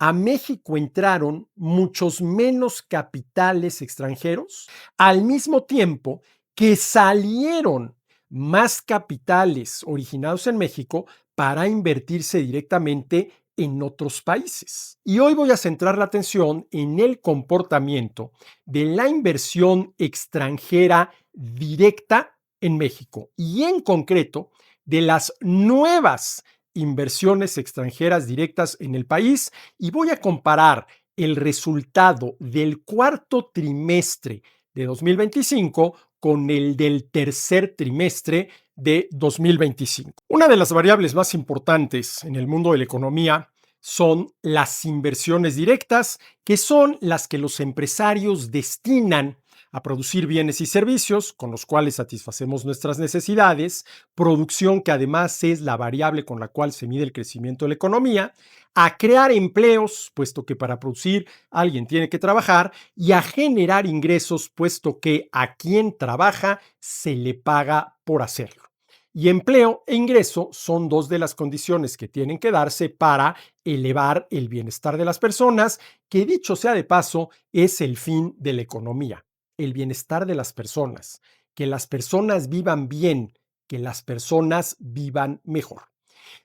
a México entraron muchos menos capitales extranjeros, al mismo tiempo que salieron más capitales originados en México para invertirse directamente en otros países. Y hoy voy a centrar la atención en el comportamiento de la inversión extranjera directa en México y en concreto de las nuevas inversiones extranjeras directas en el país, y voy a comparar el resultado del cuarto trimestre de 2025 con el del tercer trimestre de 2025. Una de las variables más importantes en el mundo de la economía son las inversiones directas, que son las que los empresarios destinan a producir bienes y servicios con los cuales satisfacemos nuestras necesidades, producción que además es la variable con la cual se mide el crecimiento de la economía, a crear empleos, puesto que para producir alguien tiene que trabajar, y a generar ingresos, puesto que a quien trabaja se le paga por hacerlo. Y empleo e ingreso son dos de las condiciones que tienen que darse para elevar el bienestar de las personas, que dicho sea de paso, es el fin de la economía, el bienestar de las personas, que las personas vivan bien, que las personas vivan mejor.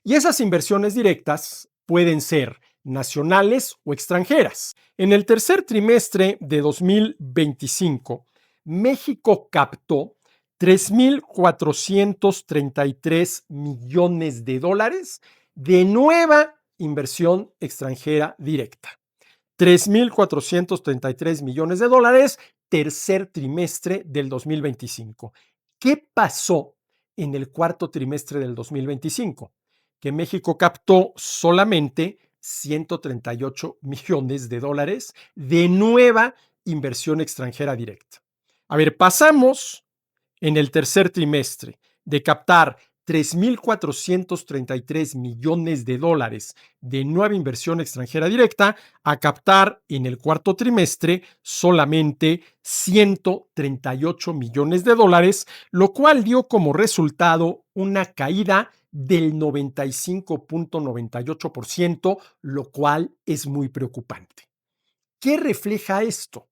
Y esas inversiones directas pueden ser nacionales o extranjeras. En el tercer trimestre de 2025, México captó 3.433 millones de dólares de nueva inversión extranjera directa. 3.433 millones de dólares, tercer trimestre del 2025. ¿Qué pasó en el cuarto trimestre del 2025? Que México captó solamente 138 millones de dólares de nueva inversión extranjera directa. A ver, pasamos en el tercer trimestre de captar 3.433 millones de dólares de nueva inversión extranjera directa a captar en el cuarto trimestre solamente 138 millones de dólares, lo cual dio como resultado una caída del 95.98%, lo cual es muy preocupante. ¿Qué refleja esto?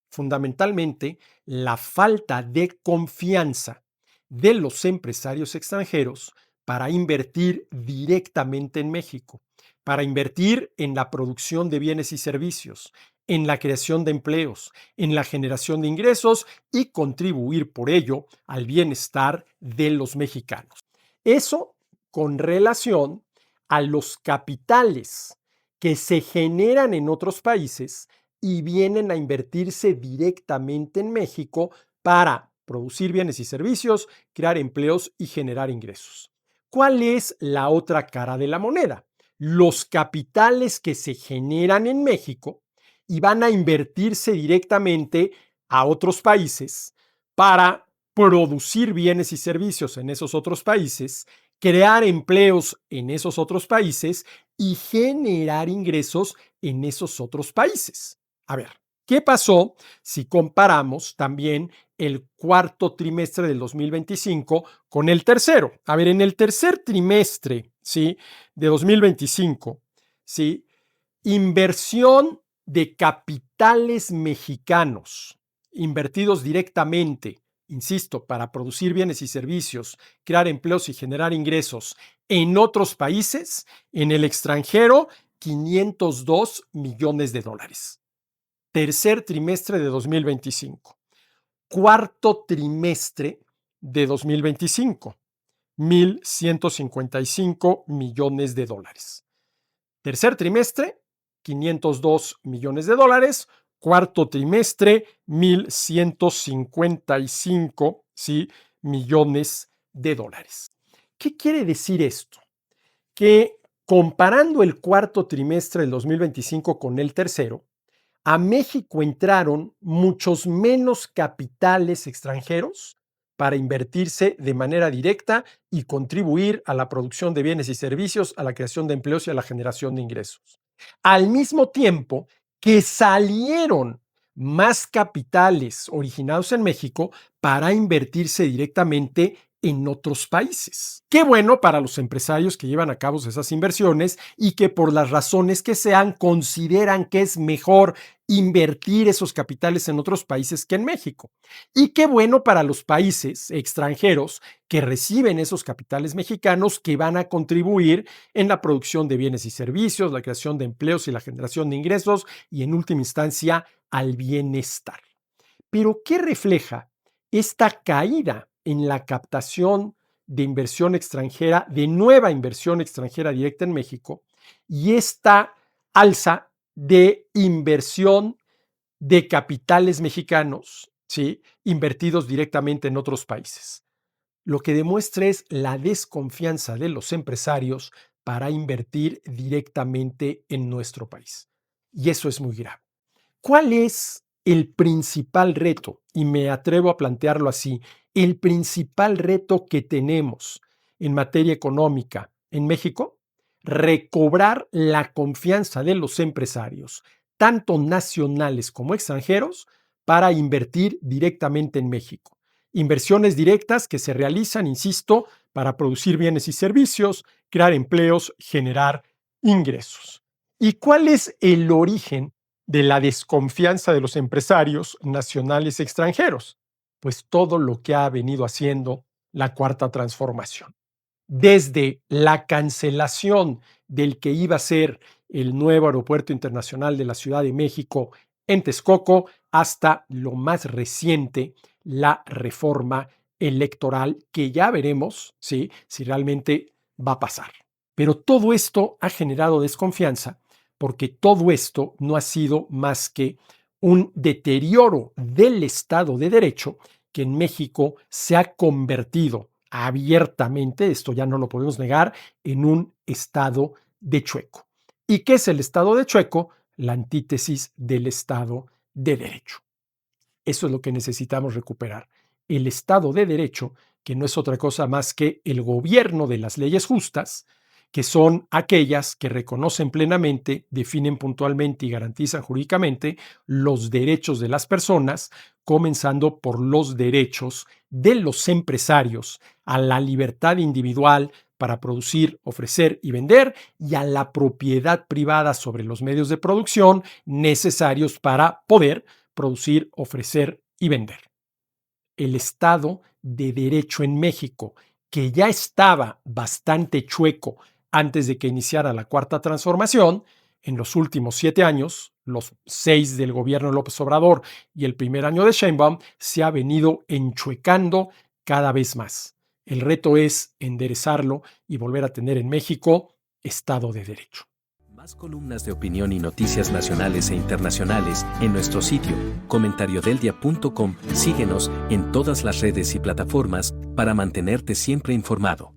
Fundamentalmente, la falta de confianza de los empresarios extranjeros para invertir directamente en México, para invertir en la producción de bienes y servicios, en la creación de empleos, en la generación de ingresos y contribuir por ello al bienestar de los mexicanos. Eso con relación a los capitales que se generan en otros países y vienen a invertirse directamente en México para producir bienes y servicios, crear empleos y generar ingresos. ¿Cuál es la otra cara de la moneda? Los capitales que se generan en México y van a invertirse directamente a otros países para producir bienes y servicios en esos otros países, crear empleos en esos otros países y generar ingresos en esos otros países. A ver, ¿qué pasó si comparamos también el cuarto trimestre del 2025 con el tercero? A ver, en el tercer trimestre, ¿sí?, de 2025, ¿sí?, inversión de capitales mexicanos invertidos directamente, insisto, para producir bienes y servicios, crear empleos y generar ingresos en otros países, en el extranjero, 502 millones de dólares. Tercer trimestre de 2025. Cuarto trimestre de 2025, 1.155 millones de dólares. Tercer trimestre, 502 millones de dólares. Cuarto trimestre, 1.155, ¿sí?, millones de dólares. ¿Qué quiere decir esto? Que comparando el cuarto trimestre del 2025 con el tercero, a México entraron muchos menos capitales extranjeros para invertirse de manera directa y contribuir a la producción de bienes y servicios, a la creación de empleos y a la generación de ingresos. Al mismo tiempo que salieron más capitales originados en México para invertirse directamente en otros países. Qué bueno para los empresarios que llevan a cabo esas inversiones y que por las razones que sean consideran que es mejor invertir esos capitales en otros países que en México. Y qué bueno para los países extranjeros que reciben esos capitales mexicanos que van a contribuir en la producción de bienes y servicios, la creación de empleos y la generación de ingresos y en última instancia al bienestar. Pero ¿qué refleja esta caída en la captación de inversión extranjera, de nueva inversión extranjera directa en México, y esta alza de inversión de capitales mexicanos, ¿sí?, invertidos directamente en otros países? Lo que demuestra es la desconfianza de los empresarios para invertir directamente en nuestro país. Y eso es muy grave. ¿Cuál es el principal reto? Y me atrevo a plantearlo así, el principal reto que tenemos en materia económica en México: recobrar la confianza de los empresarios, tanto nacionales como extranjeros, para invertir directamente en México. Inversiones directas que se realizan, insisto, para producir bienes y servicios, crear empleos, generar ingresos. ¿Y cuál es el origen de la desconfianza de los empresarios nacionales y extranjeros? Pues todo lo que ha venido haciendo la Cuarta Transformación. Desde la cancelación del que iba a ser el nuevo aeropuerto internacional de la Ciudad de México en Texcoco, hasta lo más reciente, la reforma electoral, que ya veremos, ¿sí?, si realmente va a pasar. Pero todo esto ha generado desconfianza, porque todo esto no ha sido más que un deterioro del Estado de Derecho, que en México se ha convertido abiertamente, esto ya no lo podemos negar, en un Estado de chueco. ¿Y qué es el Estado de chueco? La antítesis del Estado de Derecho. Eso es lo que necesitamos recuperar. El Estado de Derecho, que no es otra cosa más que el gobierno de las leyes justas, que son aquellas que reconocen plenamente, definen puntualmente y garantizan jurídicamente los derechos de las personas, comenzando por los derechos de los empresarios a la libertad individual para producir, ofrecer y vender, y a la propiedad privada sobre los medios de producción necesarios para poder producir, ofrecer y vender. El Estado de Derecho en México, que ya estaba bastante chueco antes de que iniciara la Cuarta Transformación, en los últimos 7 años, los 6 del gobierno de López Obrador y el primer año de Sheinbaum, se ha venido enchuecando cada vez más. El reto es enderezarlo y volver a tener en México Estado de Derecho. Más columnas de opinión y noticias nacionales e internacionales en nuestro sitio, comentariodeldia.com. Síguenos en todas las redes y plataformas para mantenerte siempre informado.